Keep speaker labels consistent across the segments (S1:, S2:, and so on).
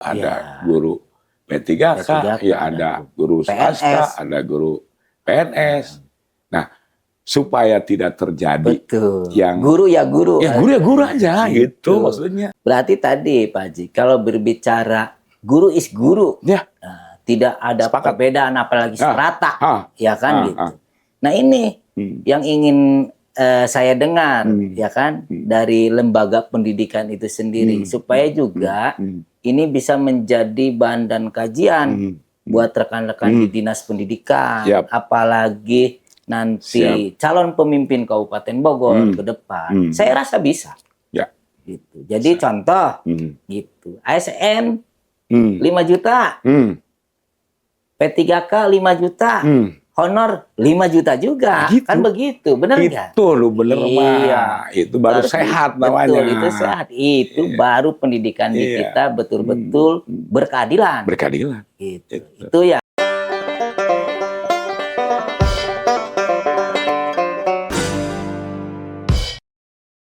S1: ada guru P3K, ya ada guru swasta, ada guru PNS. Nah, supaya tidak terjadi yang
S2: guru ya guru
S1: aja gitu maksudnya.
S2: Berarti tadi Pak Haji, kalau berbicara guru is guru, tidak ada perbedaan apalagi strata, ya kan gitu. Nah ini yang ingin saya dengar, ya kan, dari lembaga pendidikan itu sendiri, supaya juga ini bisa menjadi bahan dan kajian buat rekan-rekan di dinas pendidikan, apalagi nanti calon pemimpin Kabupaten Bogor ke depan. Saya rasa bisa. Gitu. Jadi contoh, gitu, ASN 5 juta, P3K 5 juta, honor 5 juta juga, gitu. Kan begitu, benar nggak?
S1: Itu lu bener mah, itu baru sehat namanya.
S2: Betul, itu sehat, itu baru pendidikan di kita betul-betul berkeadilan.
S1: Berkeadilan.
S2: Gitu. Itu ya.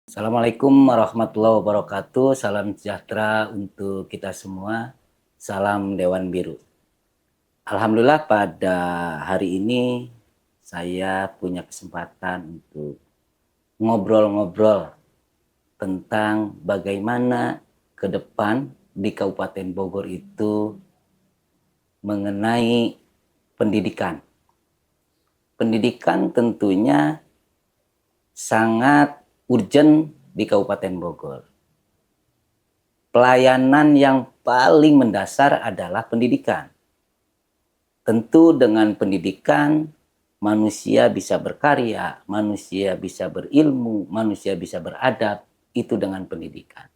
S2: Assalamualaikum warahmatullahi wabarakatuh. Salam sejahtera untuk kita semua. Salam Dewan Biru. Alhamdulillah pada hari ini saya punya kesempatan untuk ngobrol-ngobrol tentang bagaimana ke depan di Kabupaten Bogor itu mengenai pendidikan. Pendidikan tentunya sangat urgent di Kabupaten Bogor. Pelayanan yang paling mendasar adalah pendidikan. Tentu dengan pendidikan manusia bisa berkarya, manusia bisa berilmu, manusia bisa beradab, itu dengan pendidikan.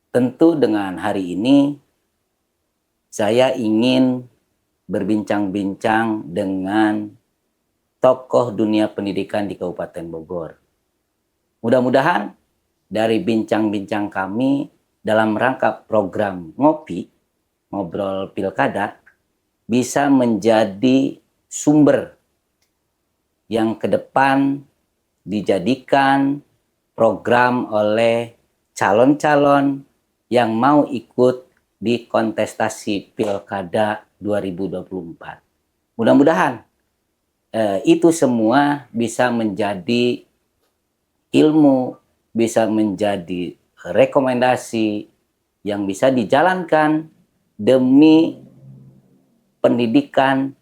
S2: Tentu dengan hari ini saya ingin berbincang-bincang dengan tokoh dunia pendidikan di Kabupaten Bogor. Mudah-mudahan dari bincang-bincang kami dalam rangka program Ngobrol Pilkada, bisa menjadi sumber yang ke depan dijadikan program oleh calon-calon yang mau ikut di kontestasi Pilkada 2024. Mudah-mudahan itu semua bisa menjadi ilmu, bisa menjadi rekomendasi yang bisa dijalankan demi pendidikan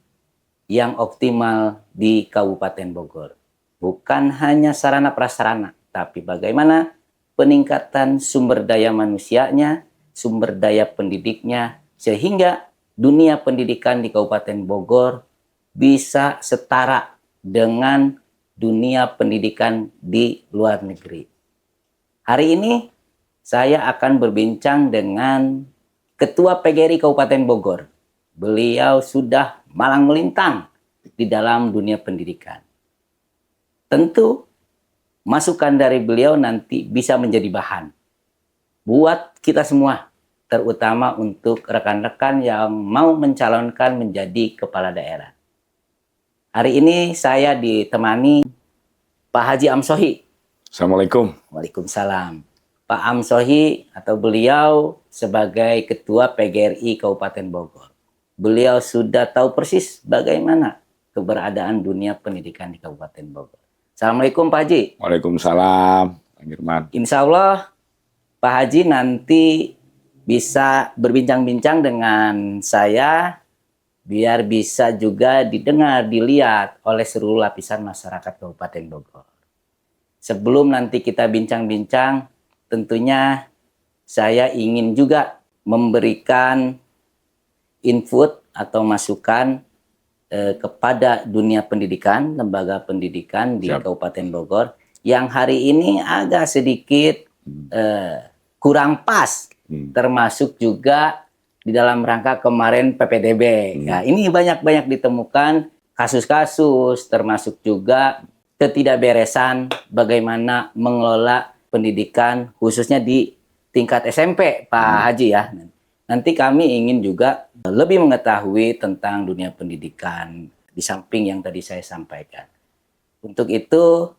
S2: yang optimal di Kabupaten Bogor. Bukan hanya sarana prasarana, tapi bagaimana peningkatan sumber daya manusianya, sumber daya pendidiknya, sehingga dunia pendidikan di Kabupaten Bogor bisa setara dengan dunia pendidikan di luar negeri. Hari ini saya akan berbincang dengan Ketua PGRI Kabupaten Bogor. Beliau sudah malang melintang di dalam dunia pendidikan. Tentu masukan dari beliau nanti bisa menjadi bahan buat kita semua, terutama untuk rekan-rekan yang mau mencalonkan menjadi kepala daerah. Hari ini saya ditemani Pak Haji Amsohi.
S1: Assalamualaikum.
S2: Waalaikumsalam. Pak Amsohi atau beliau sebagai Ketua PGRI Kabupaten Bogor. Beliau sudah tahu persis bagaimana keberadaan dunia pendidikan di Kabupaten Bogor. Assalamualaikum Pak Haji.
S1: Waalaikumsalam, Pak Girman.
S2: Insya Allah Pak Haji nanti bisa berbincang-bincang dengan saya, biar bisa juga didengar, dilihat oleh seluruh lapisan masyarakat Kabupaten Bogor. Sebelum nanti kita bincang-bincang, tentunya saya ingin juga memberikan input atau masukan kepada dunia pendidikan, lembaga pendidikan di Kabupaten Bogor, yang hari ini agak sedikit kurang pas, termasuk juga di dalam rangka kemarin PPDB. Ya, ini banyak-banyak ditemukan kasus-kasus, termasuk juga ketidakberesan bagaimana mengelola pendidikan khususnya di tingkat SMP, Pak Haji ya. Nanti kami ingin juga lebih mengetahui tentang dunia pendidikan di samping yang tadi saya sampaikan. Untuk itu,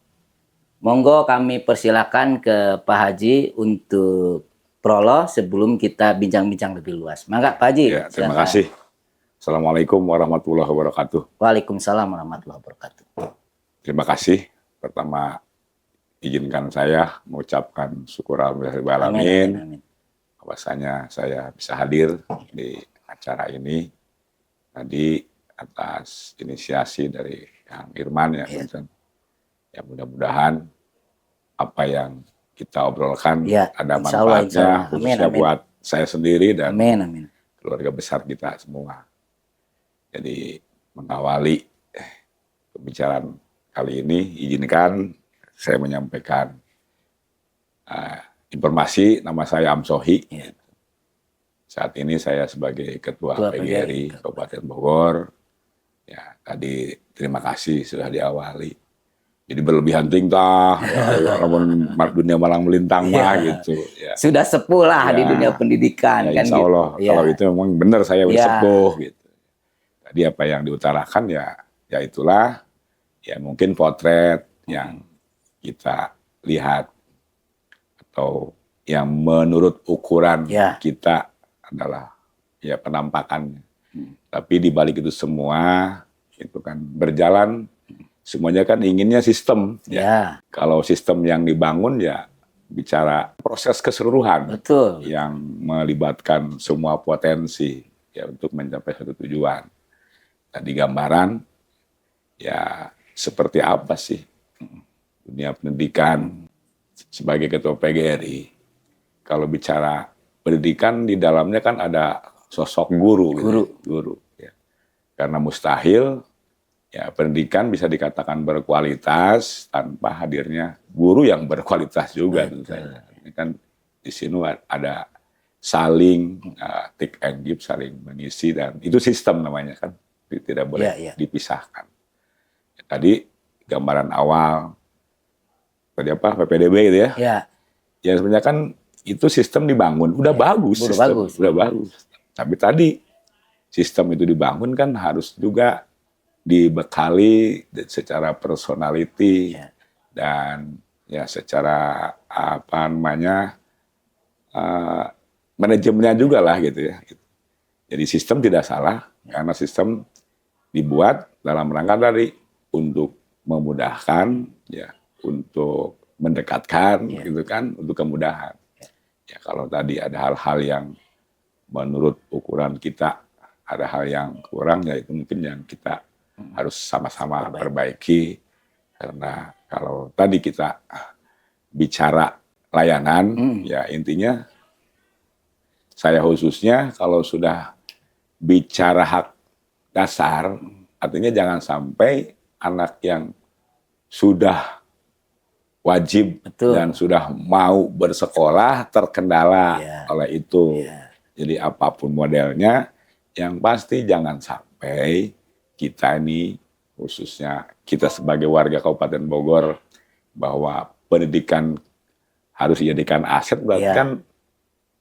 S2: monggo kami persilakan ke Pak Haji untuk Prolo sebelum kita bincang-bincang lebih luas. Mangga Pak Haji.
S1: Ya, terima kasih. Assalamualaikum warahmatullahi wabarakatuh.
S2: Waalaikumsalam warahmatullahi wabarakatuh.
S1: Terima kasih. Pertama, izinkan saya mengucapkan syukur alhamdulillah
S2: Amin.
S1: bahwasanya saya bisa hadir di acara ini tadi atas inisiasi dari Kang Irman ya. Ya mudah-mudahan apa yang kita obrolkan ada manfaatnya khususnya buat saya sendiri dan keluarga besar kita semua. Jadi mengawali pembicaraan kali ini, izinkan saya menyampaikan informasi. Nama saya Amsohi. Saat ini saya sebagai Ketua PGRI Kabupaten Bogor. Ya, tadi terima kasih sudah diawali. Jadi berlebihan tingkah, orang dunia malang melintang mah gitu. Ya.
S2: Sudah sepuh lah di dunia pendidikan
S1: ya,
S2: kan.
S1: Insya Allah,
S2: gitu.
S1: Kalau itu memang benar saya udah sepuh gitu. Tadi apa yang diutarakan ya itulah ya mungkin potret yang kita lihat atau yang menurut ukuran kita adalah ya penampakannya. Tapi di balik itu semua itu kan berjalan. Semuanya kan inginnya sistem. Ya. Kalau sistem yang dibangun ya bicara proses keseluruhan.
S2: Betul.
S1: Yang melibatkan semua potensi ya untuk mencapai satu tujuan. Tadi gambaran ya seperti apa sih dunia pendidikan sebagai Ketua PGRI. Kalau bicara pendidikan di dalamnya kan ada sosok guru. Guru ya. Karena mustahil ya, pendidikan bisa dikatakan berkualitas tanpa hadirnya guru yang berkualitas juga tentu saja. Ini kan di sini ada saling take and give, saling mengisi dan itu sistem namanya kan, tidak boleh dipisahkan. Tadi gambaran awal tadi apa PPDB gitu ya? Ya sebenarnya kan itu sistem dibangun, udah bagus, udah bagus. Tapi tadi sistem itu dibangun kan harus juga dibekali secara personality dan ya secara apa namanya manajemennya juga lah gitu ya. Jadi sistem tidak salah karena sistem dibuat dalam rangka tadi untuk memudahkan ya, untuk mendekatkan gitu kan, untuk kemudahan. Ya kalau tadi ada hal-hal yang menurut ukuran kita ada hal yang kurang ya itu mungkin yang kita harus sama-sama perbaiki karena kalau tadi kita bicara layanan ya intinya saya khususnya kalau sudah bicara hak dasar artinya jangan sampai anak yang sudah wajib dan sudah mau bersekolah terkendala oleh itu. Jadi apapun modelnya yang pasti jangan sampai kita ini, khususnya kita sebagai warga Kabupaten Bogor, bahwa pendidikan harus dijadikan aset, berarti kan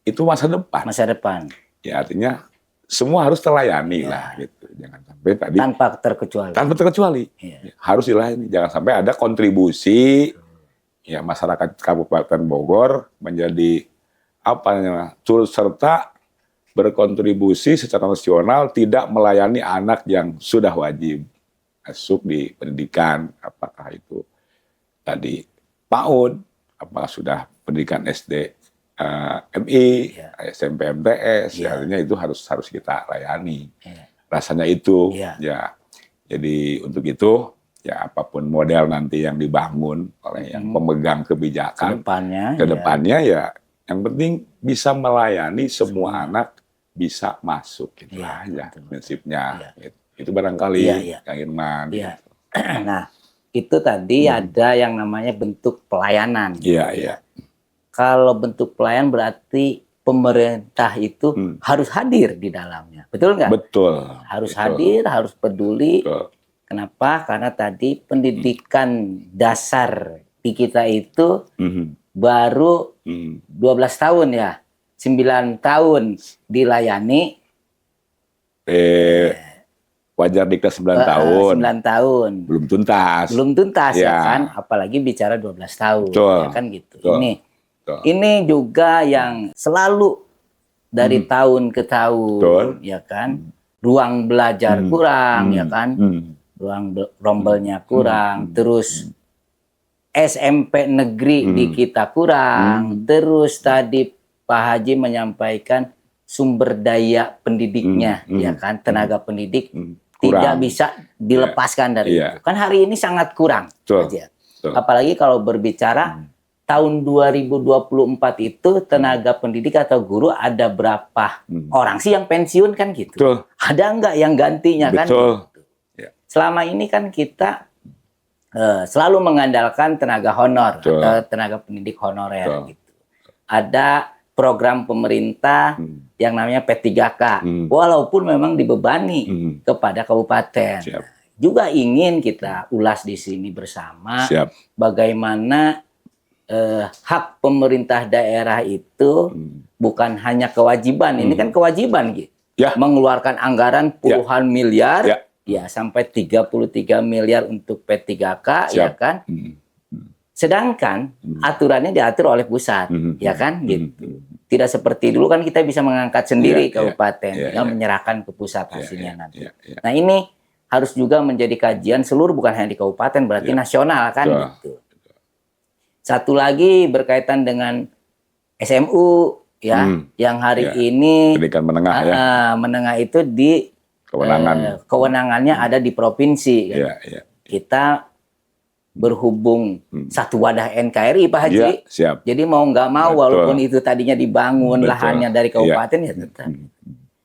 S1: itu masa depan.
S2: Masa depan.
S1: Ya artinya semua harus terlayani lah gitu. Jangan sampai tadi
S2: tanpa terkecuali.
S1: Tanpa terkecuali. Harus dilayani. Jangan sampai ada kontribusi ya masyarakat Kabupaten Bogor menjadi apa namanya turut serta berkontribusi secara nasional tidak melayani anak yang sudah wajib masuk di pendidikan, apakah itu tadi PAUD, apakah sudah pendidikan SD, MI, SMP, MTS, artinya itu harus kita layani. Rasanya itu, ya. Jadi untuk itu, ya apapun model nanti yang dibangun oleh yang pemegang kebijakan, kedepannya ya yang penting bisa melayani semua anak bisa masuk gitu aja prinsipnya. Itu barangkali Kang Irman. Gitu.
S2: Nah, itu tadi ada yang namanya bentuk pelayanan. Kalau bentuk pelayanan berarti pemerintah itu harus hadir di dalamnya. Betul nggak?
S1: Betul.
S2: Harus hadir, harus peduli.
S1: Betul.
S2: Kenapa? Karena tadi pendidikan dasar di kita itu baru 12 tahun ya. 9 tahun dilayani.
S1: Wajar dikta 9 tahun.
S2: 9 tahun.
S1: Belum tuntas.
S2: Belum tuntas ya kan, apalagi bicara 12 tahun.
S1: Betul.
S2: Ya kan gitu.
S1: Betul.
S2: Ini.
S1: Betul.
S2: Ini juga yang selalu dari tahun ke tahun,
S1: Betul.
S2: ya kan? Ruang belajar kurang, ya kan? Ruang rombelnya kurang, terus SMP negeri di kita kurang, terus tadi Pak Haji menyampaikan sumber daya pendidiknya, ya kan? Tenaga pendidik tidak bisa dilepaskan dari itu. Kan hari ini sangat kurang, Haji. Apalagi kalau berbicara tahun 2024 itu tenaga pendidik atau guru ada berapa orang sih yang pensiun kan gitu?
S1: Betul.
S2: Ada nggak yang gantinya kan?
S1: Betul.
S2: Gitu. Selama ini kan kita selalu mengandalkan tenaga honor atau tenaga pendidik honorer gitu. Ada program pemerintah yang namanya P3K, walaupun memang dibebani kepada kabupaten. Juga ingin kita ulas di sini bersama bagaimana hak pemerintah daerah itu bukan hanya kewajiban, ini kan kewajiban gitu. Mengeluarkan anggaran puluhan miliar, ya sampai 33 miliar untuk P3K, ya kan. Sedangkan aturannya diatur oleh pusat, ya kan gitu. Tidak seperti dulu kan kita bisa mengangkat sendiri kabupaten, menyerahkan ke pusat hasilnya nanti. Nah ini harus juga menjadi kajian seluruh, bukan hanya di kabupaten, berarti nasional kan gitu. Satu lagi berkaitan dengan SMU ya, yang hari ini
S1: pendidikan menengah
S2: menengah itu di kewenangannya ada di provinsi. Kita berhubung satu wadah NKRI Pak Haji, jadi mau nggak mau walaupun itu tadinya dibangun lahannya dari kabupaten ya tetap.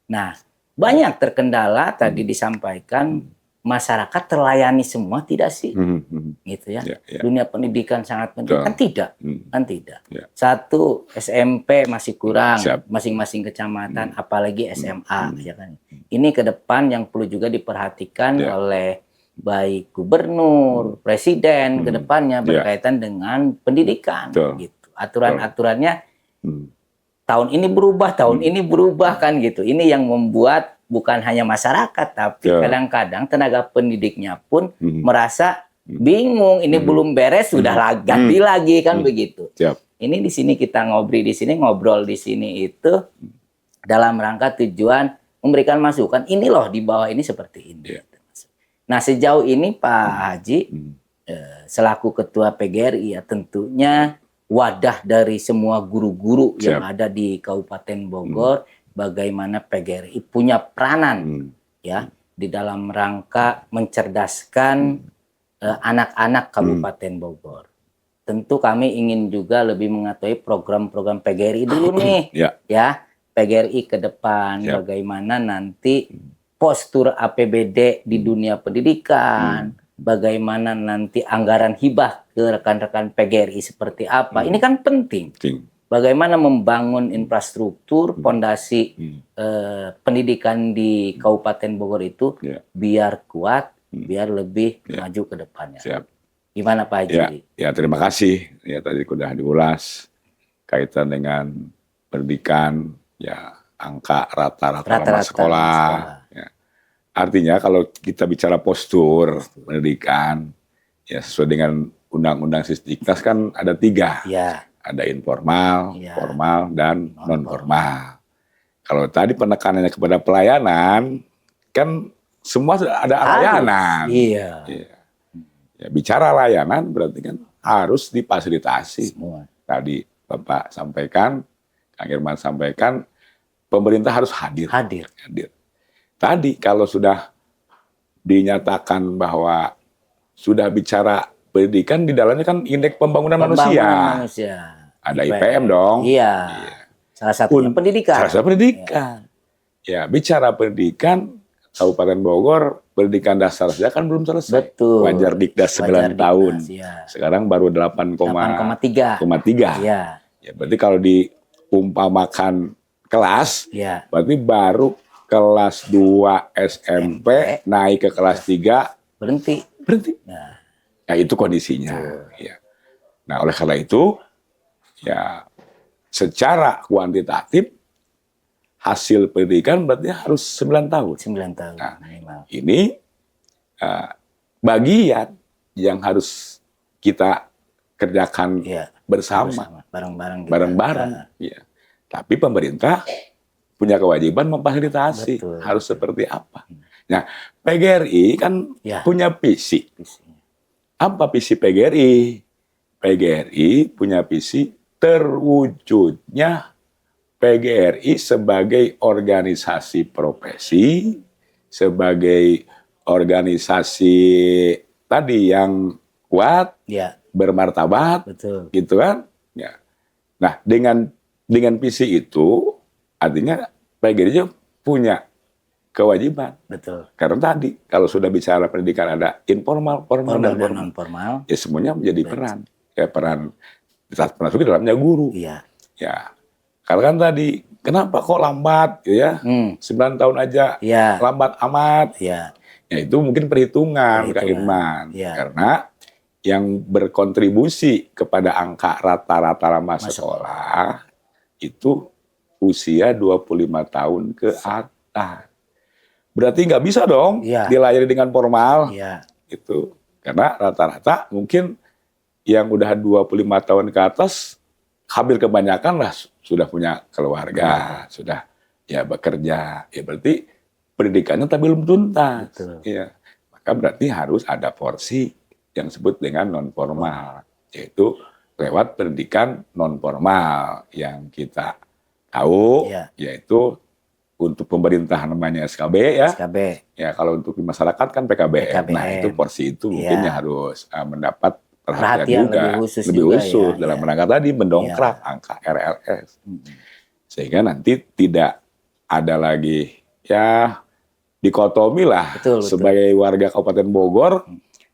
S2: Nah banyak terkendala tadi disampaikan. Masyarakat terlayani semua tidak sih, gitu ya. Dunia pendidikan sangat penting kan tidak, kan tidak. Satu SMP masih kurang, masing-masing kecamatan, apalagi SMA, ya kan. Ini ke depan yang perlu juga diperhatikan oleh baik gubernur, presiden ke depannya berkaitan dengan pendidikan, gitu. Aturan-aturannya tahun ini berubah kan gitu. Ini yang membuat bukan hanya masyarakat, tapi kadang-kadang tenaga pendidiknya pun merasa bingung. Ini belum beres, sudah ganti lagi kan begitu. Ini di sini kita ngobrol di sini itu dalam rangka tujuan memberikan masukan. Ini loh di bawah ini seperti ini. Nah sejauh ini Pak Haji selaku Ketua PGRI ya tentunya wadah dari semua guru-guru yang ada di Kabupaten Bogor. Bagaimana PGRI punya peranan ya di dalam rangka mencerdaskan anak-anak Kabupaten Bogor. Tentu kami ingin juga lebih mengetahui program-program PGRI dulu nih, ya PGRI ke depan bagaimana nanti postur APBD di dunia pendidikan, bagaimana nanti anggaran hibah ke rekan-rekan PGRI seperti apa. Ini kan penting. Bagaimana membangun infrastruktur, fondasi pendidikan di Kabupaten Bogor itu biar kuat, biar lebih maju ke depannya. Gimana Pak Haji?
S1: Ya terima kasih. Ya tadi sudah diulas kaitan dengan pendidikan, ya angka rata-rata sekolah. Ya. Artinya kalau kita bicara postur pendidikan, ya sesuai dengan Undang-Undang Sisdiknas kan ada 3. Ada informal, formal, dan non-formal. Kalau tadi penekanannya kepada pelayanan, kan semua ada layanan. Ya, bicara layanan berarti kan harus difasilitasi. Tadi Bapak sampaikan, Kang Irman sampaikan, pemerintah harus hadir. Tadi kalau sudah dinyatakan bahwa sudah bicara pendidikan, di dalamnya kan indeks pembangunan manusia. Ada IPM dong.
S2: Salah satunya pendidikan.
S1: Ya, bicara pendidikan, Kabupaten Bogor, pendidikan dasar saja kan belum selesai.
S2: Betul.
S1: Wajar Dikdas 9 tahun. Sekarang baru 8,3. Ya, berarti kalau diumpamakan kelas, berarti baru kelas 2 SMP naik ke kelas 3 berhenti. Ya itu kondisinya. Ya. Nah oleh karena itu ya secara kuantitatif hasil pendidikan berarti harus 9 tahun.
S2: 9 tahun.
S1: Nah, ini bagian yang harus kita kerjakan
S2: bersama, bareng-bareng kita.
S1: bareng-bareng. Ya. Tapi pemerintah punya kewajiban memfasilitasi
S2: Betul,
S1: harus
S2: betul.
S1: seperti apa. Nah, PGRI kan
S2: Ya.
S1: punya visi.
S2: Visinya.
S1: Apa visi PGRI? PGRI punya visi terwujudnya PGRI sebagai organisasi profesi, sebagai organisasi tadi yang kuat,
S2: Ya,
S1: bermartabat,
S2: betul.
S1: gitu kan? Ya. Nah, dengan visi itu artinya PGRI punya kewajiban.
S2: Betul.
S1: Karena tadi kalau sudah bicara pendidikan ada informal, formal,
S2: Formal
S1: dan
S2: dan
S1: formal.
S2: non formal.
S1: Ya semuanya menjadi peran. Ya peran termasuk di dalamnya guru.
S2: Iya.
S1: Ya. Kalau kan tadi kenapa kok lambat gitu ya? 9 tahun aja
S2: Iya.
S1: lambat amat.
S2: Iya.
S1: Ya itu mungkin perhitungan Kak Irman.
S2: Iya.
S1: Karena yang berkontribusi kepada angka rata-rata lama sekolah itu usia 25 tahun ke atas. Berarti nggak bisa dong
S2: Iya.
S1: dilayani dengan formal.
S2: Iya.
S1: Itu. Karena rata-rata mungkin yang udah 25 tahun ke atas hampir kebanyakan lah sudah punya keluarga, sudah ya bekerja. Ya berarti pendidikannya tapi belum tuntas.
S2: Betul.
S1: Ya. Maka berarti harus ada porsi yang disebut dengan non formal, yaitu lewat pendidikan non formal yang kita tahu,
S2: Iya.
S1: yaitu untuk pemerintah namanya SKB ya.
S2: SKB.
S1: Ya kalau untuk di masyarakat kan PKBM.
S2: PKBM.
S1: Nah itu porsi itu mungkin
S2: Iya.
S1: yang harus mendapat
S2: Perhatian
S1: perhatian juga,
S2: lebih khusus juga,
S1: dalam
S2: ya.
S1: rangka tadi mendongkrak angka RLS, sehingga nanti tidak ada lagi ya dikotomi lah.
S2: Betul.
S1: Sebagai warga Kabupaten Bogor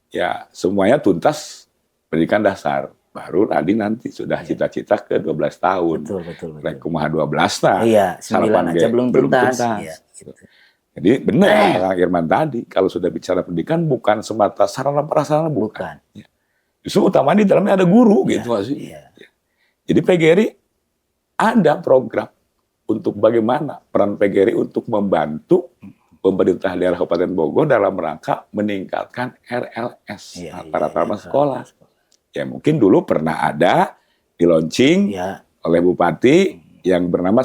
S1: ya semuanya tuntas pendidikan dasar, baru tadi nanti sudah cita-cita ke 12 tahun.
S2: Betul.
S1: Kumaha 12 nah.
S2: Iya, 9
S1: Sarapan
S2: aja belum tuntas. Iya, gitu.
S1: Jadi benar Kang Irman tadi, kalau sudah bicara pendidikan bukan semata sarana prasarana, bukan. Ya. Justru utamanya di dalamnya ada guru gitu sih.
S2: Iya.
S1: Jadi PGRI ada program untuk bagaimana peran PGRI untuk membantu pemerintah daerah Kabupaten Bogor dalam rangka meningkatkan RLS rata-rata sekolah. Ya mungkin dulu pernah ada di launching oleh Bupati yang bernama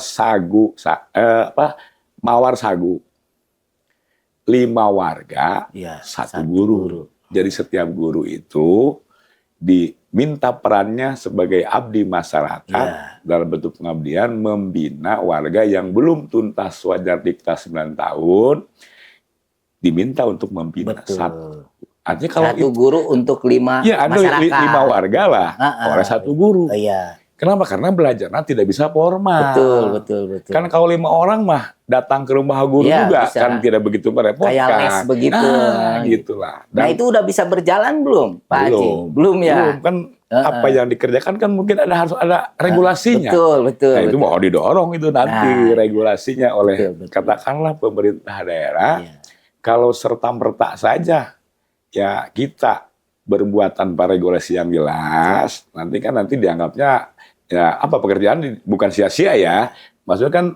S1: Mawar Sagu. 5 warga, 1 guru. Jadi setiap guru itu diminta perannya sebagai abdi masyarakat dalam bentuk pengabdian membina warga yang belum tuntas wajar dikta 9 tahun, diminta untuk membina satu. Artinya kalau
S2: 1 guru untuk 5 masyarakat.
S1: 5 warga lah oleh 1 guru.
S2: Iya.
S1: Kenapa? Karena belajarnya tidak bisa formal.
S2: Betul.
S1: Kan kalau 5 orang mah datang ke rumah guru juga
S2: bisa.
S1: kan tidak begitu merepotkan.
S2: Kayak les begitu.
S1: Gitulah.
S2: Nah itu udah bisa berjalan belum, Pak Haji? Belum ya.
S1: Belum kan apa yang dikerjakan kan mungkin harus ada regulasinya.
S2: Betul.
S1: Nah itu mau didorong itu nanti regulasinya oleh katakanlah pemerintah daerah. Kalau serta-merta saja ya kita berbuat tanpa regulasi yang jelas, nanti dianggapnya ya apa pekerjaan bukan sia-sia ya. Maksudnya kan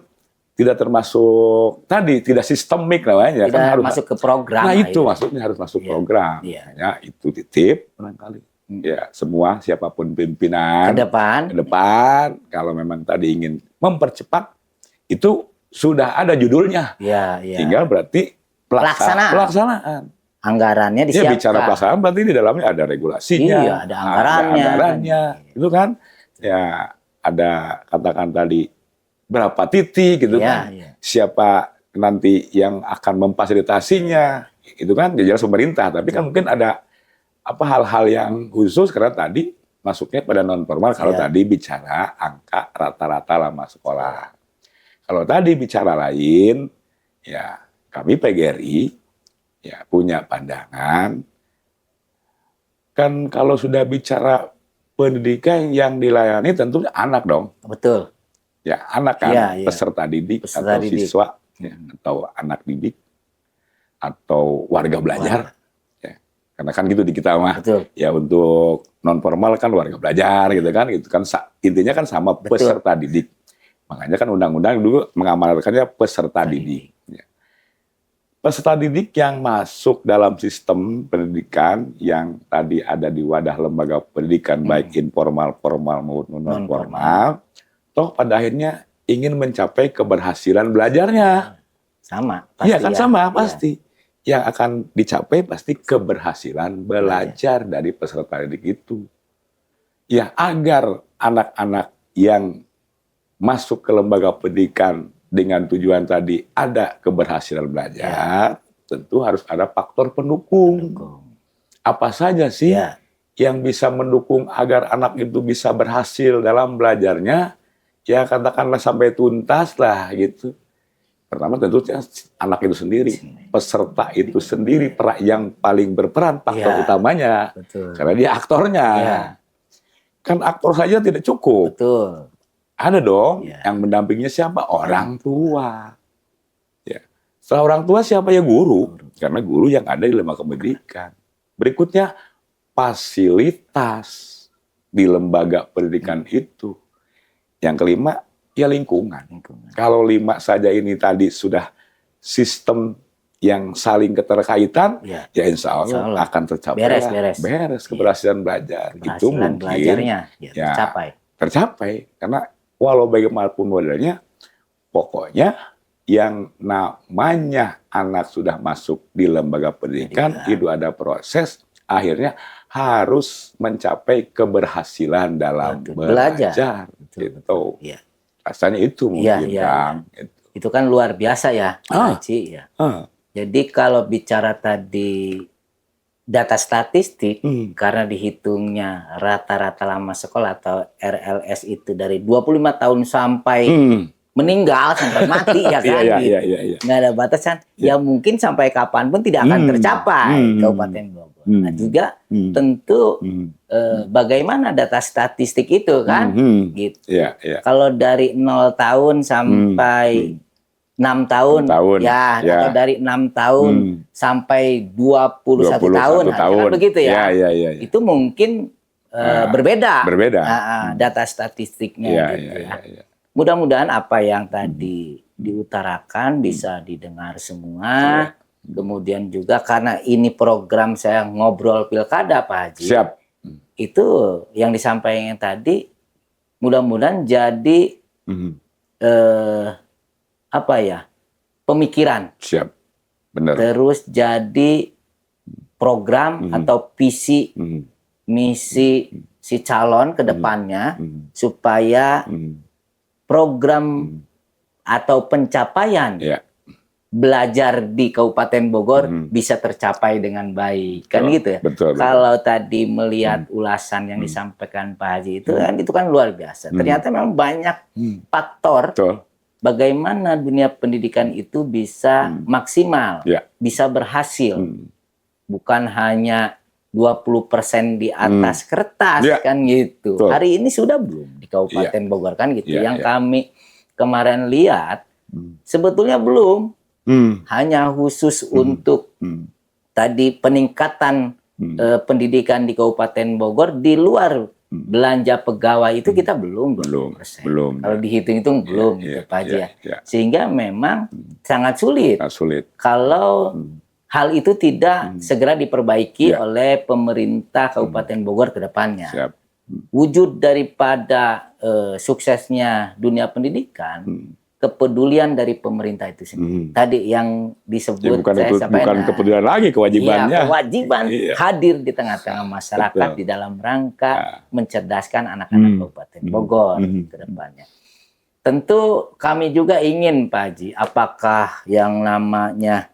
S1: tidak termasuk tadi tidak sistemik namanya.
S2: Tidak
S1: kan harus
S2: masuk ke program.
S1: Nah itu maksudnya harus masuk program. Ya itu titip barangkali. Ya semua siapapun pimpinan
S2: ke depan
S1: kalau memang tadi ingin mempercepat itu sudah ada judulnya. Tinggal berarti pelaksanaan.
S2: Anggarannya disiapkan.
S1: Ya bicara pelaksanaan berarti di dalamnya ada regulasinya.
S2: Iya, ada anggarannya.
S1: Itu kan. Ya ada katakan tadi berapa titik gitu kan. Siapa nanti yang akan memfasilitasinya. Itu kan jelas pemerintah, tapi kan mungkin ada hal-hal yang khusus karena tadi masuknya pada non formal kalau tadi bicara angka rata-rata lama sekolah. Kalau tadi bicara lain ya kami PGRI ya punya pandangan kan kalau sudah bicara pendidikan yang dilayani tentunya anak dong.
S2: Betul.
S1: Ya anak kan peserta didik atau siswa ya, atau anak didik atau warga belajar. Ya. Karena kan gitu di kita mah. Ya untuk non formal kan warga belajar gitu kan. Itu kan intinya kan sama peserta didik. Makanya kan undang-undang dulu mengamanatkannya peserta didik. Ya. peserta didik yang masuk dalam sistem pendidikan yang tadi ada di wadah lembaga pendidikan baik informal, formal maupun non formal, toh pada akhirnya ingin mencapai keberhasilan belajarnya.
S2: Sama, pasti
S1: Iya kan
S2: ya.
S1: sama
S2: Iya.
S1: pasti. Yang akan dicapai pasti keberhasilan belajar dari peserta didik itu. Ya agar anak-anak yang masuk ke lembaga pendidikan dengan tujuan tadi ada keberhasilan belajar, tentu harus ada faktor pendukung. Apa saja sih
S2: Ya.
S1: yang bisa mendukung agar anak itu bisa berhasil dalam belajarnya? Ya katakanlah sampai tuntas lah gitu. Pertama tentunya anak itu sendiri, peserta itu sendiri yang paling berperan, faktor
S2: Ya.
S1: utamanya.
S2: Betul.
S1: Karena dia aktornya.
S2: Ya.
S1: Kan aktor saja tidak cukup.
S2: Betul.
S1: Ada dong
S2: Ya.
S1: yang mendampinginya siapa? Orang tua. Ya. Setelah orang tua siapa? Ya guru. Karena guru yang ada di lembaga pendidikan. Berikutnya fasilitas di lembaga pendidikan itu. Yang kelima ya lingkungan. Kalau 5 saja ini tadi sudah sistem yang saling keterkaitan,
S2: Ya.
S1: ya insya Allah akan tercapai. Beres keberhasilan belajar. Itu
S2: Keberhasilan
S1: mungkin
S2: belajarnya
S1: ya,
S2: tercapai.
S1: Karena walau bagaimanapun modelnya, pokoknya yang namanya anak sudah masuk di lembaga pendidikan, itu ada proses, akhirnya harus mencapai keberhasilan dalam belajar. Gitu.
S2: Ya.
S1: Rasanya itu mungkin, Kang.
S2: Itu kan luar biasa ya, Pak Haji. Ya. Jadi kalau bicara tadi data statistik, karena dihitungnya rata-rata lama sekolah atau RLS itu dari 25 tahun sampai meninggal, sampai mati ya kan.
S1: Iya.
S2: Nggak ada batasan. Ya mungkin sampai kapanpun tidak akan tercapai Kabupaten Bogor. Nah juga tentu bagaimana data statistik itu kan. Gitu. Kalau dari 0 tahun sampai 6 tahun, atau dari 6 tahun sampai 21 tahun, kan begitu ya. Itu mungkin berbeda data statistiknya. Mudah-mudahan apa yang tadi diutarakan bisa didengar semua. Kemudian juga karena ini program saya ngobrol pilkada, Pak Haji.
S1: Siap.
S2: Itu yang disampaikan tadi mudah-mudahan jadi pemikiran.
S1: Siap. Benar.
S2: Terus jadi program atau visi misi si calon ke depannya supaya program atau pencapaian belajar di Kabupaten Bogor bisa tercapai dengan baik, kan gitu ya.
S1: Betul.
S2: Kalau tadi melihat ulasan yang disampaikan Pak Haji itu kan luar biasa. Ternyata memang banyak faktor bagaimana dunia pendidikan itu bisa maksimal, bisa berhasil. Bukan hanya 20% di atas kertas, kan gitu. Hari ini sudah belum di Kabupaten Bogor, kan gitu. Yang kami kemarin lihat, sebetulnya belum. Hanya khusus untuk tadi peningkatan pendidikan di Kabupaten Bogor di luar belanja pegawai itu kita belum. Kalau dihitung-hitung belum, Pak Haji ya. Sehingga memang sangat sulit. Kalau hal itu tidak segera diperbaiki oleh pemerintah Kabupaten Bogor ke depannya. Wujud daripada suksesnya dunia pendidikan, kepedulian dari pemerintah itu sendiri. Tadi yang disebut
S1: bukan kepedulian lagi, kewajibannya.
S2: Kewajiban hadir di tengah-tengah masyarakat di dalam rangka mencerdaskan anak-anak Kabupaten Bogor ke depannya. Tentu kami juga ingin, Pak Haji, apakah yang namanya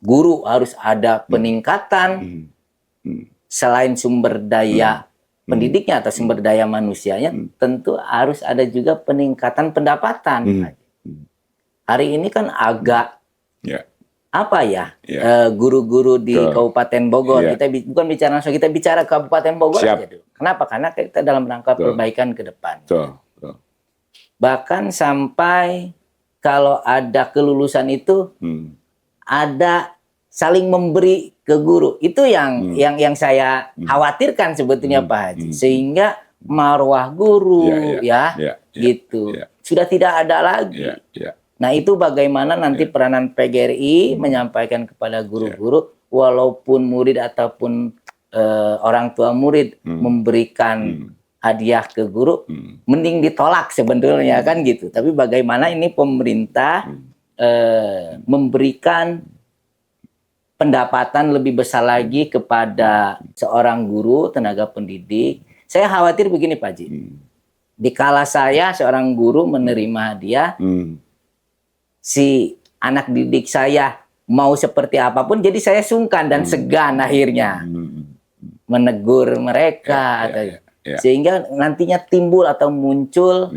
S2: guru harus ada peningkatan selain sumber daya pendidiknya atau sumber daya manusianya, tentu harus ada juga peningkatan pendapatan. Hari ini kan agak guru-guru di Kabupaten Bogor, kita bukan bicara langsung, kita bicara Kabupaten Bogor aja dulu. Kenapa? Karena kita dalam rangka perbaikan ke depan. Bahkan sampai kalau ada kelulusan itu ada saling memberi ke guru. Itu yang saya khawatirkan sebetulnya, Pak Haji. Sehingga marwah guru gitu sudah tidak ada lagi. Nah, itu bagaimana nanti peranan PGRI menyampaikan kepada guru-guru, walaupun murid ataupun orang tua murid memberikan hadiah ke guru, mending ditolak sebenarnya kan gitu. Tapi bagaimana ini pemerintah memberikan pendapatan lebih besar lagi kepada seorang guru, tenaga pendidik. Saya khawatir begini Pak Haji. Dikala saya seorang guru menerima hadiah, si anak didik saya mau seperti apapun, jadi saya sungkan dan segan akhirnya menegur mereka, sehingga nantinya timbul atau muncul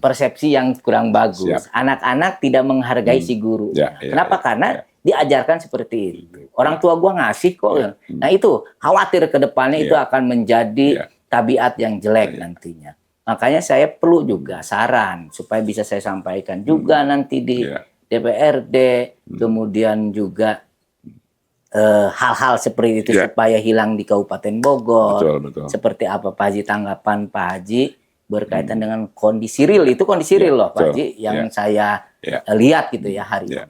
S2: persepsi yang kurang bagus. Anak-anak tidak menghargai si guru. Kenapa? Karena diajarkan seperti itu. Orang tua gua ngasih kok. Nah itu khawatir ke depannya itu akan menjadi tabiat yang jelek nantinya. Makanya saya perlu juga saran supaya bisa saya sampaikan juga nanti di DPRD, kemudian juga hal-hal seperti itu supaya hilang di Kabupaten Bogor.
S1: Betul.
S2: Seperti apa Pak Haji, tanggapan Pak Haji berkaitan dengan kondisi real, itu kondisi real loh Pak Haji yang saya lihat gitu ya hari ini.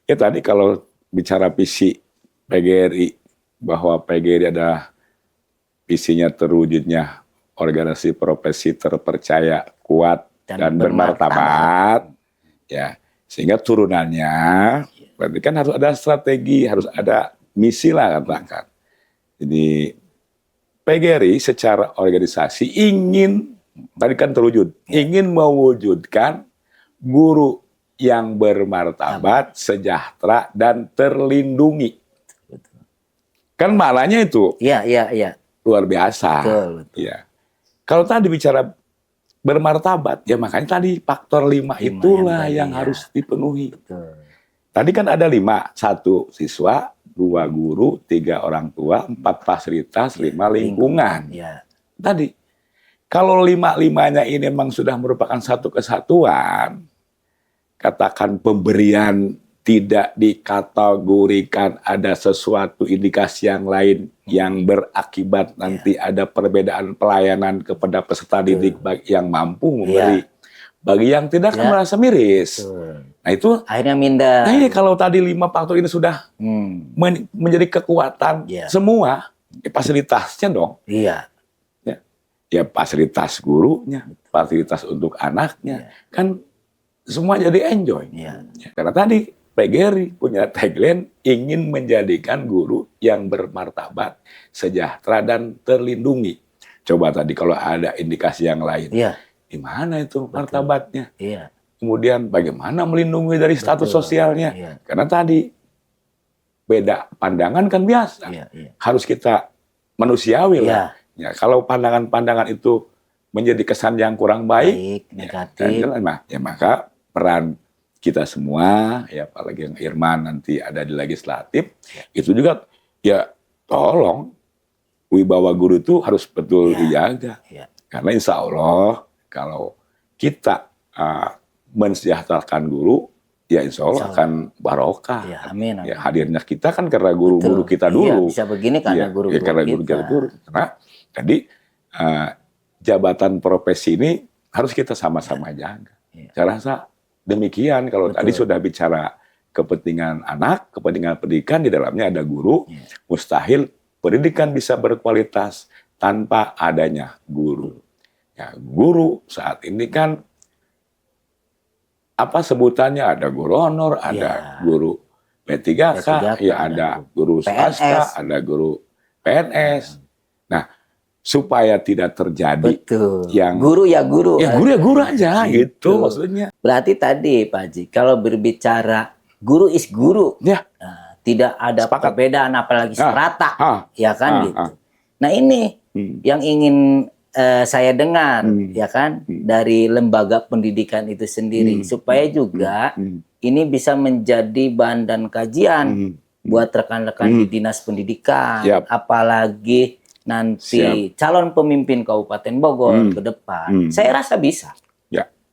S1: Ya tadi kalau bicara visi PGRI, bahwa PGRI adalah visinya terwujudnya organisasi profesi terpercaya, kuat, dan bermartabat, ya, sehingga turunannya berarti kan harus ada strategi, harus ada misi lah katakan. Jadi PGRI secara organisasi ingin, tadi kan terwujud, ingin mewujudkan guru yang bermartabat, sejahtera, dan terlindungi. Kan maknanya itu luar biasa.
S2: Betul.
S1: Ya. Kalau tadi bicara bermartabat, ya makanya tadi faktor 5 itulah yang harus dipenuhi.
S2: Betul.
S1: Tadi kan ada 5, 1 siswa, 2 guru, 3 orang tua, 4 fasilitas, 5 lingkungan. Tadi, kalau 5-5-nya ini memang sudah merupakan satu kesatuan, katakan pemberian tidak dikategorikan ada sesuatu indikasi yang lain yang berakibat nanti ada perbedaan pelayanan kepada peserta didik yang mampu memberi. Bagi yang tidak kan merasa miris. Nah itu
S2: akhirnya minder.
S1: Nah ini kalau tadi 5 faktor ini sudah menjadi kekuatan semua, fasilitasnya dong. Ya fasilitas gurunya, fasilitas untuk anaknya, kan semua jadi enjoy. Karena tadi PGRI punya tagline ingin menjadikan guru yang bermartabat, sejahtera, dan terlindungi. Coba tadi kalau ada indikasi yang lain, di mana itu martabatnya? Kemudian bagaimana melindungi dari status sosialnya? Karena tadi beda pandangan kan biasa, harus kita manusiawi lah. Ya, kalau pandangan-pandangan itu menjadi kesan yang kurang baik,
S2: negatif,
S1: maka peran kita semua, ya apalagi yang Irman nanti ada di legislatif, itu juga ya tolong wibawa guru itu harus betul dijaga. Karena insya Allah kalau kita mensejahterakan guru, ya insya Allah akan barokah.
S2: Amin.
S1: Ya, hadirnya kita kan karena guru-guru kita dulu.
S2: Bisa begini karena guru-guru kita.
S1: Karena tadi jabatan profesi ini harus kita sama-sama jaga. Saya rasa demikian. Kalau tadi sudah bicara kepentingan anak, kepentingan pendidikan, di dalamnya ada guru, mustahil pendidikan bisa berkualitas tanpa adanya guru. Ya, guru saat ini kan apa sebutannya, ada guru honor, ada guru P3K, ada guru swasta, ada guru PNS. Nah, supaya tidak terjadi yang
S2: guru ya guru
S1: aja gitu maksudnya.
S2: Berarti tadi Pak Haji, kalau berbicara guru is guru, tidak ada perbedaan apalagi strata, ya kan gitu. Nah ini yang ingin saya dengar, ya kan, dari lembaga pendidikan itu sendiri, supaya juga ini bisa menjadi bahan dan kajian buat rekan-rekan di dinas pendidikan, apalagi nanti calon pemimpin Kabupaten Bogor ke depan, saya rasa bisa.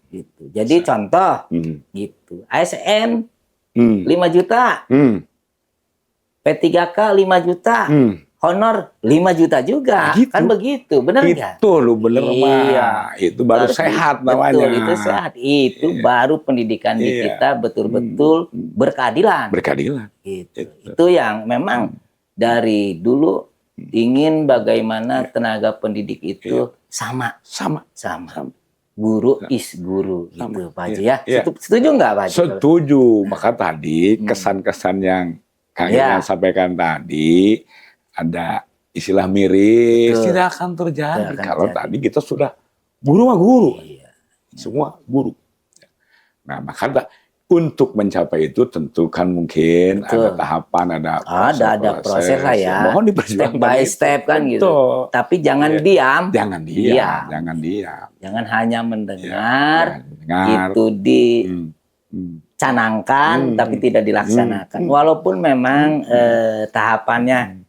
S2: Gitu. Jadi contoh, gitu, ASN 5 juta, P3K 5 juta, honor 5 juta juga.
S1: Gitu.
S2: Kan begitu, benar nggak?
S1: Itu lu bener
S2: Iya.
S1: mah. Itu baru
S2: Harus
S1: sehat
S2: betul,
S1: namanya.
S2: itu sehat. Itu
S1: Iya.
S2: baru pendidikan di
S1: Iya.
S2: kita betul-betul berkeadilan.
S1: Berkeadilan.
S2: Gitu. Itu yang memang dari dulu ingin bagaimana tenaga pendidik itu sama.
S1: Sama.
S2: Guru is guru
S1: Sama.
S2: gitu Pak Haji
S1: Iya.
S2: ya. Setuju nggak Pak Haji?
S1: Setuju. Maka tadi kesan-kesan yang Kang
S2: Iya.
S1: Iwan sampaikan tadi ada istilah miris,
S2: Betul.
S1: tidak akan terjadi
S2: Tidak akan
S1: kalau
S2: terjadi.
S1: tadi kita sudah guru mah guru.
S2: Iya.
S1: Semua guru. Nah, maka untuk mencapai itu tentu kan mungkin
S2: Betul.
S1: ada tahapan, ada
S2: proses lah ya.
S1: Mohon
S2: Step
S1: diperjuangkan
S2: by
S1: itu.
S2: step kan gitu.
S1: Betul.
S2: Tapi jangan
S1: Iya.
S2: diam.
S1: Jangan diam, jangan diam.
S2: Jangan hanya mendengar,
S1: Ya, mendengar.
S2: itu dicanangkan tapi tidak dilaksanakan. Walaupun memang tahapannya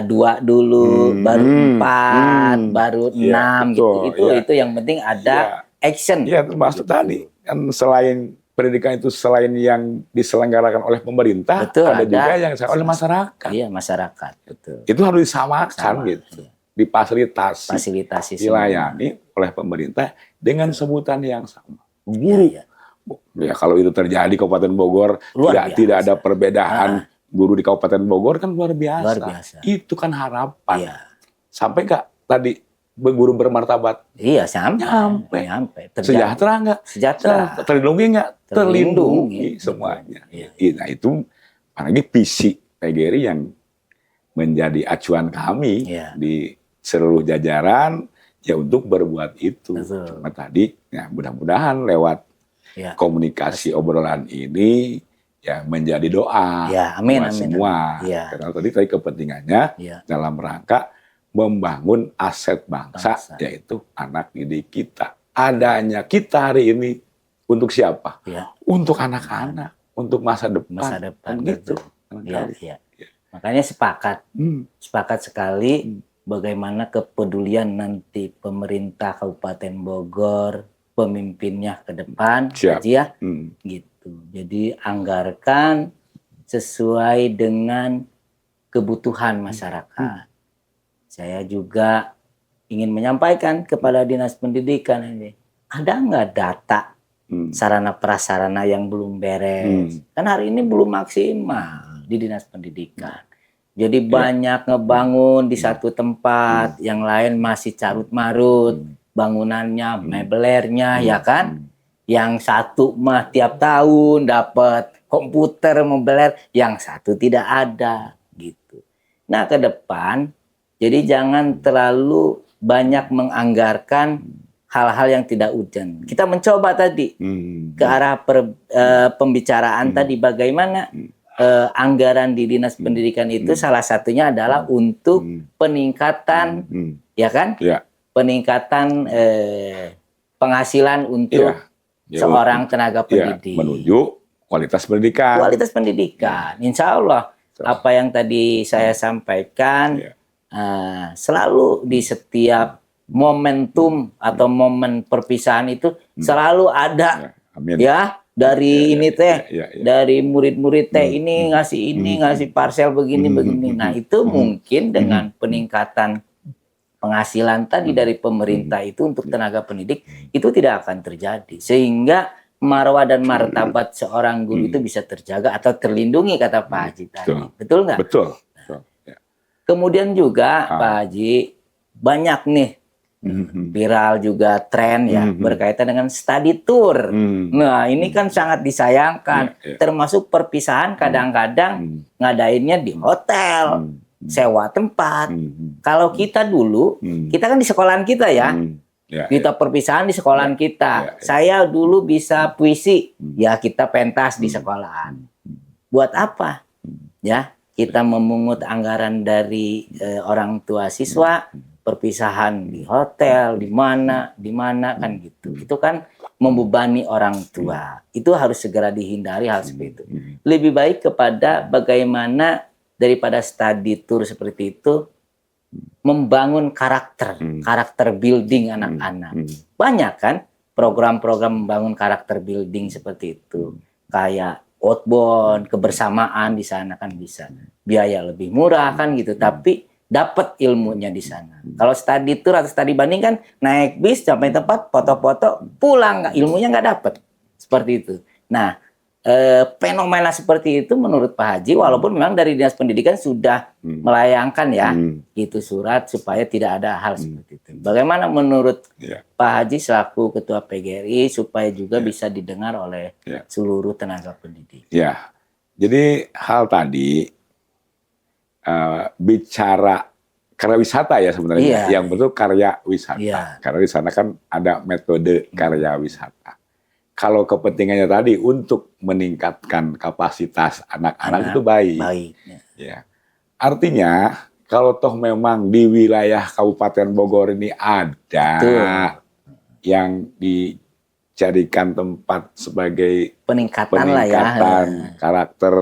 S2: 2 dulu, baru 4, baru 6
S1: betul,
S2: gitu. Itu yang penting ada action.
S1: Iya, termasuk tadi kan selain pendidikan itu selain yang diselenggarakan oleh pemerintah,
S2: Betul,
S1: ada
S2: ada
S1: juga yang oleh masyarakat.
S2: Iya, masyarakat. Betul.
S1: Itu harus disamakan gitu. Difasilitasi,
S2: Fasilitasi semua.
S1: dilayani oleh pemerintah dengan sebutan yang sama. Guru.
S2: Iya.
S1: Ya kalau itu terjadi di Kabupaten Bogor,
S2: Luar biasa.
S1: tidak ada perbedaan guru di Kabupaten Bogor kan luar biasa.
S2: Luar biasa.
S1: Itu kan harapan.
S2: Iya.
S1: Sampai nggak tadi guru bermartabat?
S2: Iya, sampai. Terjadi.
S1: Sejahtera nggak?
S2: Sejahtera.
S1: Terlindungi nggak?
S2: Terlindungi.
S1: Semuanya.
S2: Iya.
S1: Nah itu apalagi visi PGRI yang menjadi acuan kami
S2: Iya.
S1: di seluruh jajaran ya untuk berbuat itu.
S2: Betul.
S1: Cuma tadi ya mudah-mudahan lewat
S2: Iya.
S1: komunikasi obrolan ini ya menjadi doa
S2: Ya, amin,
S1: buat
S2: amin,
S1: semua.
S2: amin. Ya.
S1: Karena tadi kepentingannya
S2: Iya.
S1: dalam rangka membangun aset bangsa,
S2: Bangsa.
S1: yaitu anak didik kita. Adanya kita hari ini untuk siapa?
S2: Iya.
S1: Untuk anak-anak, untuk masa depan.
S2: Masa depan,
S1: Kan gitu.
S2: Iya, iya. Makanya sepakat sekali bagaimana kepedulian nanti pemerintah Kabupaten Bogor, pemimpinnya ke depan,
S1: Siap.
S2: Haji ya, gitu. Jadi anggarkan sesuai dengan kebutuhan masyarakat. Saya juga ingin menyampaikan kepada Dinas Pendidikan ini, ada nggak data sarana prasarana yang belum beres? Kan hari ini belum maksimal di Dinas Pendidikan. Jadi banyak ngebangun di satu tempat, yang lain masih carut-marut, bangunannya, meblernya, ya kan? Yang satu mah tiap tahun dapat komputer mebeler, yang satu tidak ada, gitu. Nah, ke depan, jadi jangan terlalu banyak menganggarkan hal-hal yang tidak urgent. Kita mencoba tadi ke arah pembicaraan tadi bagaimana anggaran di Dinas Pendidikan itu salah satunya adalah untuk peningkatan, ya kan?
S1: Ya.
S2: Peningkatan penghasilan untuk seorang tenaga pendidik.
S1: Menuju kualitas pendidikan.
S2: Kualitas pendidikan. Insya Allah apa yang tadi saya sampaikan selalu di setiap momentum atau momen perpisahan itu selalu ada ya dari ini teh dari murid-murid teh ini ngasih parcel begini. Nah itu mungkin dengan peningkatan penghasilan tadi dari pemerintah itu untuk tenaga pendidik itu tidak akan terjadi, sehingga marwah dan martabat seorang guru itu bisa terjaga atau terlindungi, kata Pak Haji tadi. Betul nggak?
S1: Betul.
S2: Kemudian juga Pak Haji banyak nih viral juga tren ya berkaitan dengan study tour. Nah ini kan sangat disayangkan, termasuk perpisahan kadang-kadang ngadainnya di hotel, sewa tempat. Kalau kita dulu, kita kan di sekolahan kita ya. Kita perpisahan di sekolahan kita. Saya dulu bisa puisi, ya kita pentas di sekolahan. Buat apa? Ya, kita memungut anggaran dari orang tua siswa, perpisahan di hotel, di mana kan gitu. Itu kan membebani orang tua. Itu harus segera dihindari hal seperti itu. Lebih baik kepada bagaimana daripada study tour seperti itu, membangun karakter building anak-anak. Banyak kan program-program membangun karakter building seperti itu. Kayak outbound, kebersamaan di sana kan bisa. Biaya lebih murah kan gitu, tapi dapat ilmunya di sana. Kalau study tour atau study banding kan naik bis sampai tempat, foto-foto, pulang, ilmunya nggak dapat. Seperti itu. Nah, fenomena seperti itu menurut Pak Haji, walaupun memang dari Dinas Pendidikan sudah melayangkan ya, itu surat supaya tidak ada hal seperti itu. Bagaimana menurut Pak Haji selaku Ketua PGRI supaya juga bisa didengar oleh seluruh tenaga pendidik?
S1: Ya, jadi hal tadi bicara karya wisata ya sebenarnya, yang betul karya wisata. Karena di sana kan ada metode karya wisata. Kalau kepentingannya tadi untuk meningkatkan kapasitas anak-anak itu baik. Ya. Artinya kalau toh memang di wilayah Kabupaten Bogor ini ada yang dijadikan tempat sebagai peningkatan
S2: lah ya.
S1: karakter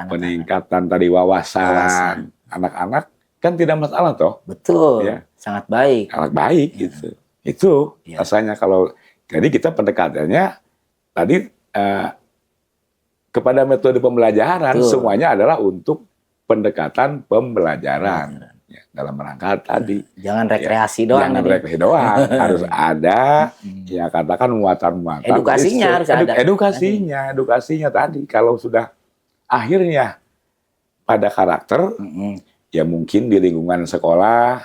S1: peningkatan tadi wawasan anak-anak kan tidak masalah toh.
S2: Betul. Ya. Sangat baik.
S1: Sangat baik gitu. Itu rasanya kalau jadi kita pendekatannya tadi kepada metode pembelajaran semuanya adalah untuk pendekatan pembelajaran ya, dalam rangka tadi.
S2: Jangan rekreasi doang.
S1: Jangan rekreasi doang. Harus ada ya katakan muatan-muatan.
S2: Edukasinya harus ada.
S1: Edukasinya tadi kalau sudah akhirnya pada karakter ya mungkin di lingkungan sekolah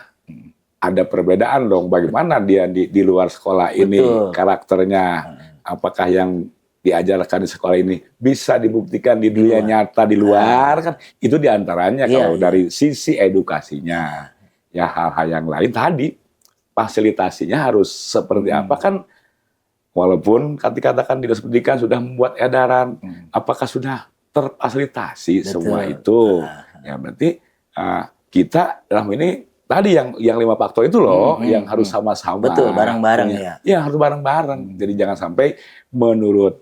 S1: ada perbedaan dong bagaimana dia di luar sekolah ini karakternya. Apakah yang diajarkan di sekolah ini bisa dibuktikan di dunia nyata di luar kan itu diantaranya kalau dari sisi edukasinya ya hal-hal yang lain tadi fasilitasinya harus seperti apa kan walaupun katakan Dinas Pendidikan sudah membuat edaran apakah sudah terfasilitasi semua itu ya berarti kita dalam ini tadi yang 5 faktor itu loh yang harus sama-sama.
S2: Betul, bareng-bareng ya.
S1: Ya, harus bareng-bareng. Jadi jangan sampai menurut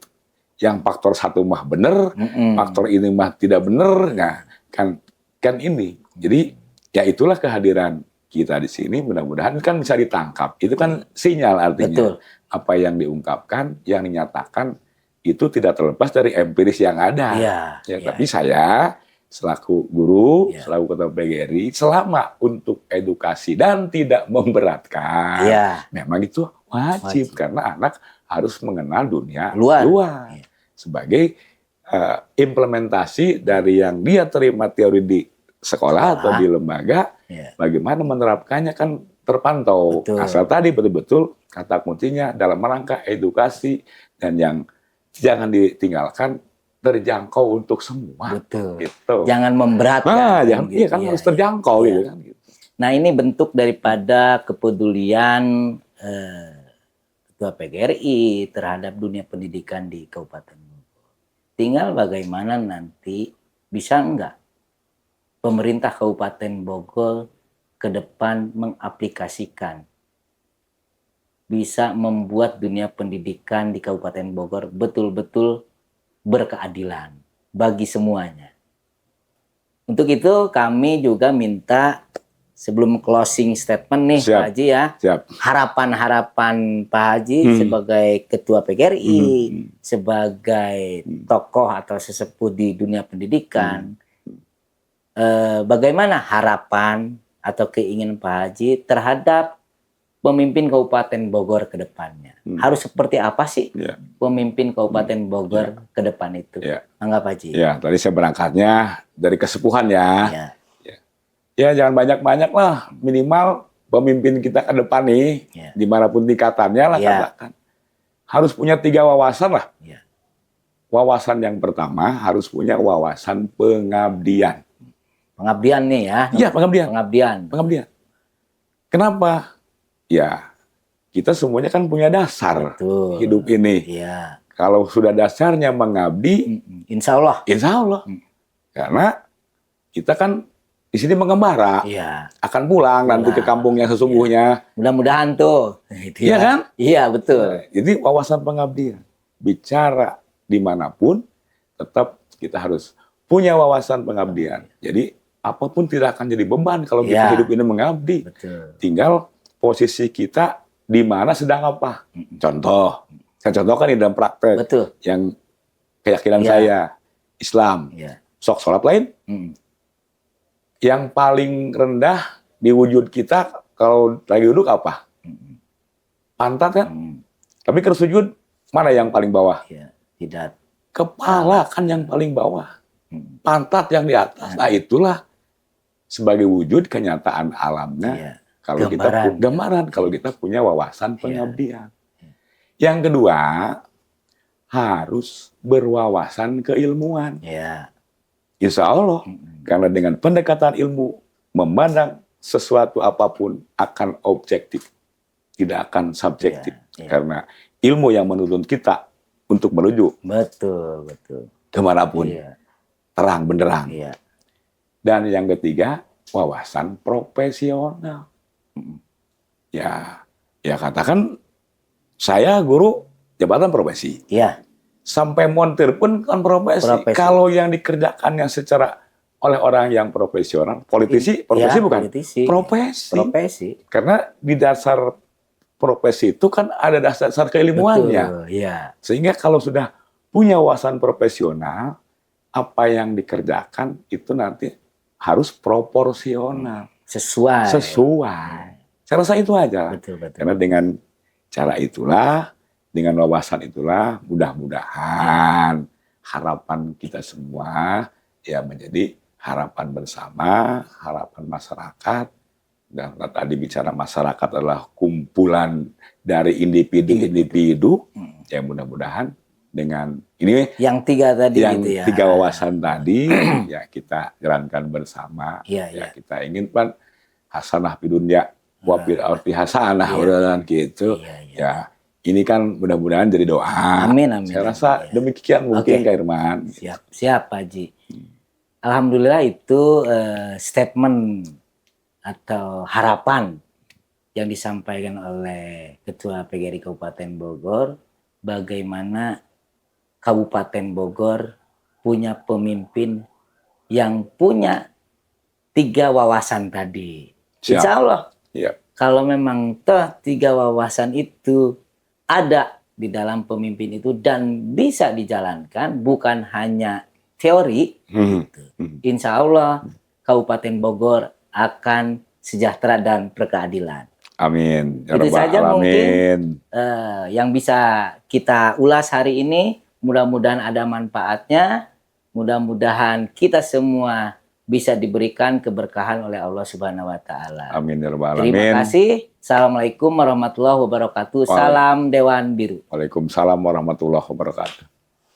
S1: yang faktor satu mah benar, faktor ini mah tidak benar. Nah, kan ini. Jadi ya itulah kehadiran kita di sini mudah-mudahan kan bisa ditangkap. Itu kan sinyal artinya.
S2: Betul.
S1: Apa yang diungkapkan, yang dinyatakan itu tidak terlepas dari empiris yang ada. Tapi saya selaku guru, selaku ketua PGRI, selama untuk edukasi dan tidak memberatkan, memang itu wajib karena anak harus mengenal dunia luar. Sebagai implementasi dari yang dia terima teori di sekolah atau di lembaga, bagaimana menerapkannya kan terpantau. Asal tadi betul-betul kata kuncinya dalam rangka edukasi dan yang jangan ditinggalkan terjangkau untuk semua.
S2: Betul.
S1: Gitu.
S2: Jangan memberatkan.
S1: Iya kan harus terjangkau gitu kan.
S2: Nah ini bentuk daripada kepedulian Ketua PGRI terhadap dunia pendidikan di Kabupaten Bogor. Tinggal bagaimana nanti bisa enggak pemerintah Kabupaten Bogor ke depan mengaplikasikan bisa membuat dunia pendidikan di Kabupaten Bogor betul-betul berkeadilan bagi semuanya. Untuk itu kami juga minta sebelum closing statement nih Pak Haji ya, harapan-harapan Pak Haji sebagai Ketua PGRI, sebagai tokoh atau sesepuh di dunia pendidikan, bagaimana harapan atau keinginan Pak Haji terhadap pemimpin Kabupaten Bogor ke depannya. Harus seperti apa sih pemimpin Kabupaten Bogor ke depan itu? Anggap Haji.
S1: Ya, tadi saya berangkatnya dari kesepuhan ya. Ya, jangan banyak-banyak lah. Minimal pemimpin kita ke depan nih, dimanapun tingkatannya lah katakan. Harus punya 3 wawasan lah. Wawasan yang pertama harus punya wawasan pengabdian.
S2: Pengabdian nih ya.
S1: Iya, pengabdian.
S2: Pengabdian.
S1: Kenapa? Ya, kita semuanya kan punya dasar hidup ini. Kalau sudah dasarnya mengabdi,
S2: insya Allah.
S1: Karena kita kan di sini mengembara, akan pulang nanti ke kampung yang sesungguhnya.
S2: Mudah-mudahan tuh.
S1: Iya kan?
S2: Iya betul.
S1: Jadi wawasan pengabdian, bicara dimanapun, tetap kita harus punya wawasan pengabdian. Jadi apapun tidak akan jadi beban kalau kita hidup ini mengabdi. Tinggal posisi kita di mana sedang apa. Contoh, saya contohkan di dalam praktek yang keyakinan saya. Islam.
S2: Ya.
S1: Sok sholat lain.
S2: Mm.
S1: Yang paling rendah di wujud kita kalau lagi duduk apa? Pantat kan? Tapi kalau sujud, mana yang paling bawah?
S2: Ya. Tidak.
S1: Kepala kan yang paling bawah. Pantat yang di atas. Nah itulah sebagai wujud kenyataan alamnya.
S2: Ya.
S1: Kalau gambaran, kalau kita punya wawasan pengabdian. Yang kedua, harus berwawasan keilmuan.
S2: Ya.
S1: Insya Allah, karena dengan pendekatan ilmu, memandang sesuatu apapun akan objektif, tidak akan subjektif. Karena ilmu yang menuntun kita untuk menuju
S2: Betul.
S1: kemanapun, terang benderang.
S2: Iya.
S1: Dan yang ketiga, wawasan profesional. Ya katakan saya guru jabatan profesi.
S2: Iya.
S1: Sampai montir pun kan profesi. Kalau yang dikerjakannya secara oleh orang yang profesional, profesi bukan? Profesi. Karena di dasar profesi itu kan ada dasar keilmuannya.
S2: Betul, iya.
S1: Sehingga kalau sudah punya wawasan profesional, apa yang dikerjakan itu nanti harus proporsional.
S2: Sesuai.
S1: Saya rasa itu aja.
S2: Betul.
S1: Karena dengan cara itulah, dengan wawasan itulah, mudah-mudahan harapan kita semua ya menjadi harapan bersama, harapan masyarakat. Dan tadi bicara masyarakat adalah kumpulan dari individu-individu. Ya mudah-mudahan dengan ini
S2: yang tiga tadi
S1: yang
S2: gitu ya.
S1: Tiga wawasan tadi ya kita jalankan bersama. Ya kita ingin kan hasanah fi dunya wa fil akhirati hasanah gitu. Ya ini kan mudah-mudahan jadi doa.
S2: Amin.
S1: Saya rasa demikian mungkin Kak Irman.
S2: Siap Pak Haji. Alhamdulillah itu statement atau harapan yang disampaikan oleh Ketua PGRI Kabupaten Bogor, bagaimana Kabupaten Bogor punya pemimpin yang punya 3 wawasan tadi. Insya Allah, kalau memang 3 wawasan itu ada di dalam pemimpin itu dan bisa dijalankan, bukan hanya teori, gitu. Insya Allah Kabupaten Bogor akan sejahtera dan berkeadilan.
S1: Amin.
S2: Itu saja mungkin yang bisa kita ulas hari ini. Mudah-mudahan ada manfaatnya. Mudah-mudahan kita semua bisa diberikan keberkahan oleh Allah Subhanahu wa taala.
S1: Amin ya rabbal alamin.
S2: Terima kasih. Assalamualaikum warahmatullahi wabarakatuh. Salam Dewan Biru.
S1: Waalaikumsalam warahmatullahi wabarakatuh.